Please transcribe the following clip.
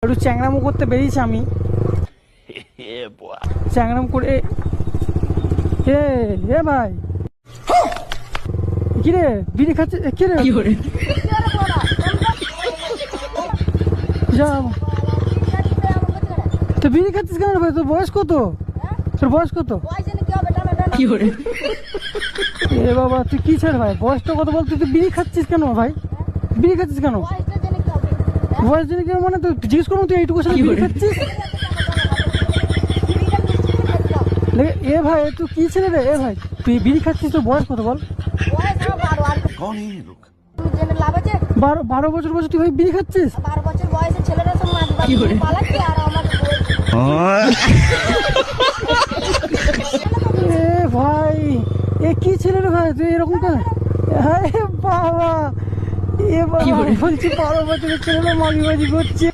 একটু চ্যাংরামো করতে বেরিয়েছি আমি, চ্যাংরাম করে। এ এ ভাই কিরে বিড়ি খাচ্ছে? কিরে যা তো বিড়ি খাচ্ছিস কেন ভাই? তোর বয়স কত? তোর বয়স কত? এ বাবা তুই কি ছেড়ে ভাই, বয়সটা কত বল? তুই বিড়ি খাচ্ছিস কেন ভাই? বিড়ি খাচ্ছিস কেন? বয়স জেনে কেন মানে? তুই জিজ্ঞেস করবো তুই এইটুকু সাথে বিড়ি খাচ্ছিস? এ ভাই তুই কি ছেলে রে? এ ভাই তুই বিড়ি খাচ্ছিস, তোর বয়স কত বল? 12 বছর বয়সে তুই ভাই বিড়ি খাচ্ছিস? 12 বছর বয়সে ছেলেরা সব পালাচ্ছে আর আমার এ ভাই এ কি ছেলে রে ভাই? তুই এরকম কেন? হ্যাঁ বাবা, এ বাবা বলছি 12 বছরের ছেলেরা মাগিবাজি করছে।